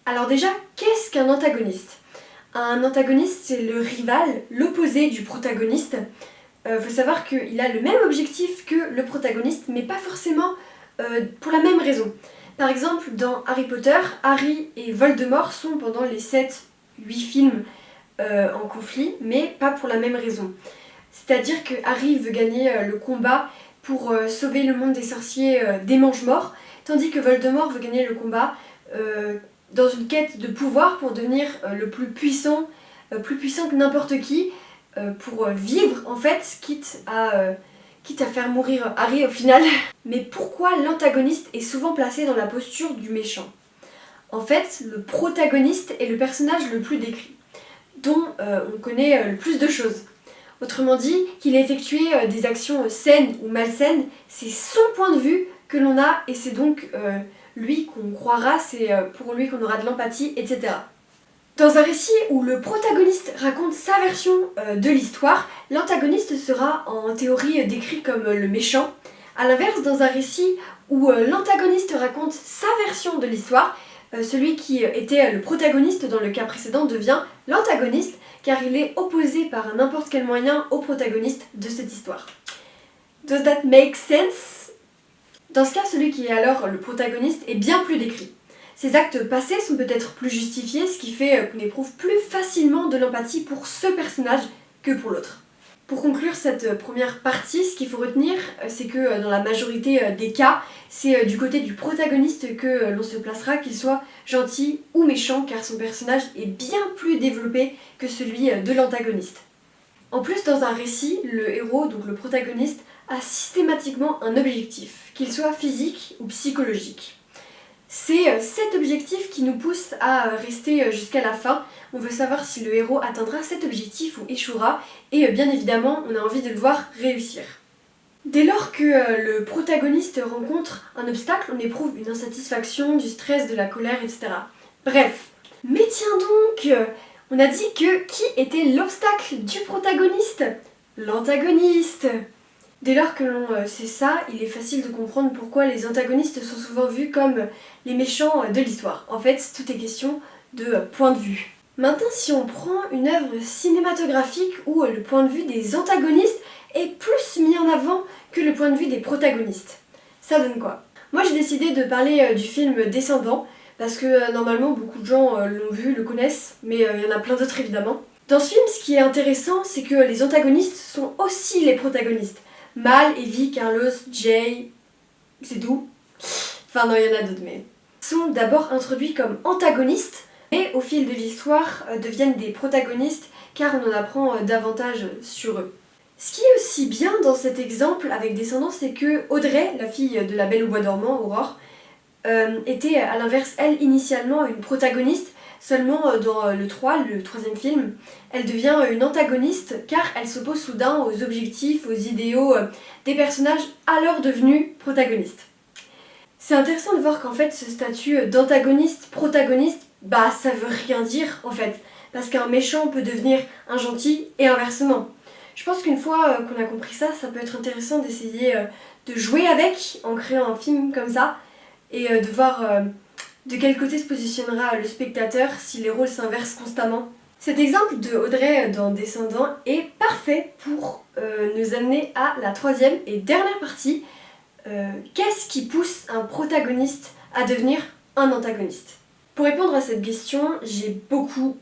Alors déjà, qu'est-ce qu'un antagoniste? Un antagoniste, c'est le rival, l'opposé du protagoniste. Faut savoir qu'il a le même objectif que le protagoniste, mais pas forcément pour la même raison. Par exemple, dans Harry Potter, Harry et Voldemort sont pendant les 7-8 films en conflit, mais pas pour la même raison. C'est-à-dire que Harry veut gagner le combat pour sauver le monde des sorciers des Mange-Morts, tandis que Voldemort veut gagner le combat dans une quête de pouvoir pour devenir le plus puissant que n'importe qui, pour vivre en fait, quitte à faire mourir Harry au final. Mais pourquoi l'antagoniste est souvent placé dans la posture du méchant? En fait, le protagoniste est le personnage le plus décrit, dont on connaît le plus de choses. Autrement dit, qu'il ait effectué des actions saines ou malsaines, c'est son point de vue que l'on a et c'est donc lui qu'on croira, c'est pour lui qu'on aura de l'empathie, etc. Dans un récit où le protagoniste raconte sa version de l'histoire, l'antagoniste sera en théorie décrit comme le méchant. A l'inverse, dans un récit où l'antagoniste raconte sa version de l'histoire, celui qui était le protagoniste dans le cas précédent devient l'antagoniste, car il est opposé par n'importe quel moyen au protagoniste de cette histoire. Does that make sense? Dans ce cas, celui qui est alors le protagoniste est bien plus décrit. Ses actes passés sont peut-être plus justifiés, ce qui fait qu'on éprouve plus facilement de l'empathie pour ce personnage que pour l'autre. Pour conclure cette première partie, ce qu'il faut retenir, c'est que dans la majorité des cas, c'est du côté du protagoniste que l'on se placera, qu'il soit gentil ou méchant, car son personnage est bien plus développé que celui de l'antagoniste. En plus, dans un récit, le héros, donc le protagoniste, a systématiquement un objectif, qu'il soit physique ou psychologique. C'est cet objectif qui nous pousse à rester jusqu'à la fin. On veut savoir si le héros atteindra cet objectif ou échouera, et bien évidemment, on a envie de le voir réussir. Dès lors que le protagoniste rencontre un obstacle, on éprouve une insatisfaction, du stress, de la colère, etc. Bref. Mais tiens donc, on a dit que qui était l'obstacle du protagoniste? L'antagoniste. Dès lors que l'on sait ça, il est facile de comprendre pourquoi les antagonistes sont souvent vus comme les méchants de l'histoire. En fait, tout est question de point de vue. Maintenant, si on prend une œuvre cinématographique où le point de vue des antagonistes est plus mis en avant que le point de vue des protagonistes, ça donne quoi? Moi, j'ai décidé de parler du film Descendants, parce que normalement, beaucoup de gens l'ont vu, le connaissent, mais il y en a plein d'autres évidemment. Dans ce film, ce qui est intéressant, c'est que les antagonistes sont aussi les protagonistes. Mal, Evie, Carlos, Jay, c'est tout. Enfin non, il y en a d'autres, mais... sont d'abord introduits comme antagonistes, et au fil de l'histoire deviennent des protagonistes, car on en apprend davantage sur eux. Ce qui est aussi bien dans cet exemple avec Descendants, c'est que Audrey, la fille de la Belle au bois dormant, Aurore, était à l'inverse, elle, initialement une protagoniste. Seulement dans le 3, le troisième film, elle devient une antagoniste car elle s'oppose soudain aux objectifs, aux idéaux des personnages alors devenus protagonistes. C'est intéressant de voir qu'en fait ce statut d'antagoniste-protagoniste, ça veut rien dire en fait, parce qu'un méchant peut devenir un gentil et inversement. Je pense qu'une fois qu'on a compris ça, ça peut être intéressant d'essayer de jouer avec en créant un film comme ça et de voir... de quel côté se positionnera le spectateur si les rôles s'inversent constamment. Cet exemple de Audrey dans Descendants est parfait pour nous amener à la troisième et dernière partie. Qu'est-ce qui pousse un protagoniste à devenir un antagoniste? Pour répondre à cette question, j'ai beaucoup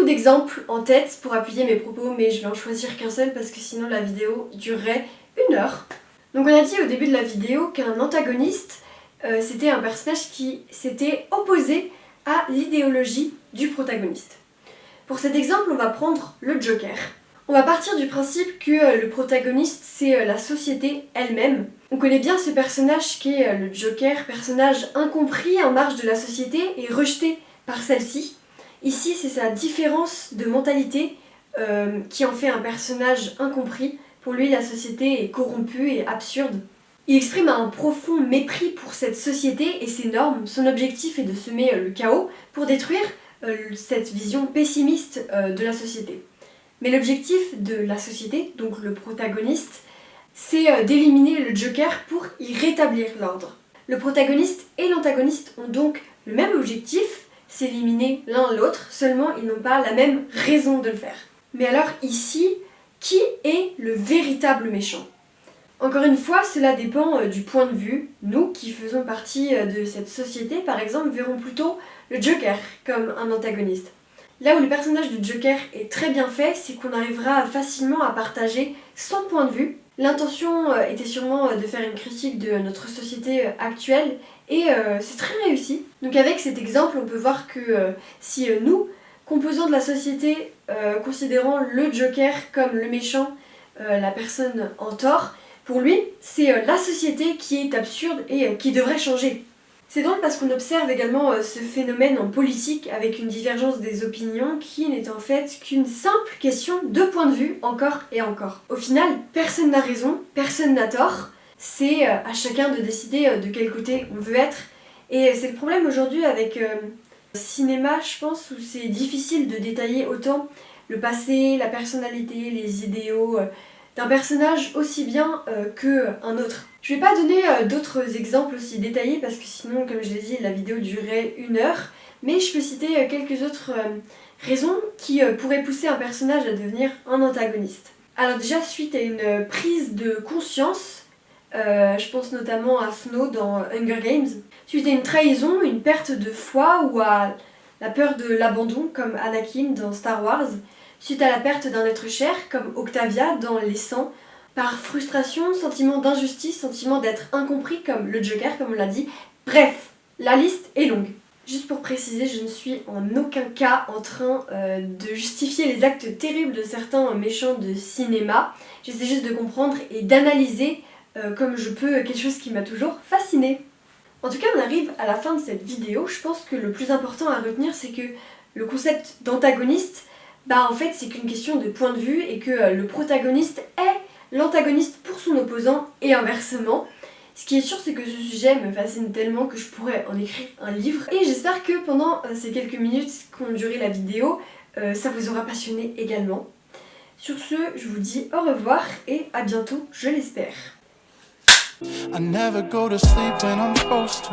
d'exemples en tête pour appuyer mes propos, mais je vais en choisir qu'un seul parce que sinon la vidéo durerait 1 heure. Donc on a dit au début de la vidéo qu'un antagoniste c'était un personnage qui s'était opposé à l'idéologie du protagoniste. Pour cet exemple, on va prendre le Joker. On va partir du principe que le protagoniste, c'est la société elle-même. On connaît bien ce personnage qui est le Joker, personnage incompris en marge de la société et rejeté par celle-ci. Ici, c'est sa différence de mentalité qui en fait un personnage incompris. Pour lui, la société est corrompue et absurde. Il exprime un profond mépris pour cette société et ses normes. Son objectif est de semer le chaos pour détruire cette vision pessimiste de la société. Mais l'objectif de la société, donc le protagoniste, c'est d'éliminer le Joker pour y rétablir l'ordre. Le protagoniste et l'antagoniste ont donc le même objectif, s'éliminer l'un l'autre, seulement ils n'ont pas la même raison de le faire. Mais alors ici, qui est le véritable méchant ? Encore une fois, cela dépend du point de vue. Nous, qui faisons partie de cette société, par exemple, verrons plutôt le Joker comme un antagoniste. Là où le personnage de Joker est très bien fait, c'est qu'on arrivera facilement à partager son point de vue. L'intention était sûrement de faire une critique de notre société actuelle et c'est très réussi. Donc avec cet exemple, on peut voir que si nous, composants de la société, considérons le Joker comme le méchant, la personne en tort, pour lui, c'est la société qui est absurde et qui devrait changer. C'est donc parce qu'on observe également ce phénomène en politique avec une divergence des opinions qui n'est en fait qu'une simple question de point de vue encore et encore. Au final, personne n'a raison, personne n'a tort, c'est à chacun de décider de quel côté on veut être. Et c'est le problème aujourd'hui avec le cinéma, je pense, où c'est difficile de détailler autant le passé, la personnalité, les idéaux d'un personnage aussi bien qu'un autre. Je vais pas donner d'autres exemples aussi détaillés parce que sinon, comme je l'ai dit, la vidéo durerait 1 heure, mais je peux citer quelques autres raisons qui pourraient pousser un personnage à devenir un antagoniste. Alors déjà, suite à une prise de conscience, je pense notamment à Snow dans Hunger Games, suite à une trahison, une perte de foi ou à la peur de l'abandon comme Anakin dans Star Wars, suite à la perte d'un être cher, comme Octavia dans Les 100, par frustration, sentiment d'injustice, sentiment d'être incompris, comme le Joker, comme on l'a dit. Bref, la liste est longue. Juste pour préciser, je ne suis en aucun cas en train de justifier les actes terribles de certains méchants de cinéma. J'essaie juste de comprendre et d'analyser comme je peux quelque chose qui m'a toujours fascinée. En tout cas, on arrive à la fin de cette vidéo. Je pense que le plus important à retenir, c'est que le concept d'antagoniste, en fait c'est qu'une question de point de vue et que le protagoniste est l'antagoniste pour son opposant et inversement. Ce qui est sûr, c'est que ce sujet me fascine tellement que je pourrais en écrire un livre. Et j'espère que pendant ces quelques minutes qu'ont duré la vidéo, ça vous aura passionné également. Sur ce, je vous dis au revoir et à bientôt, je l'espère. I never go to sleep when I'm supposed to.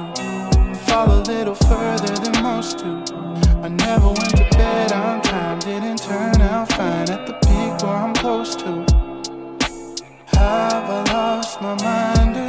Fall a little further than most do. I never went to bed on time, didn't turn out fine at the peak where I'm close to. Have I lost my mind?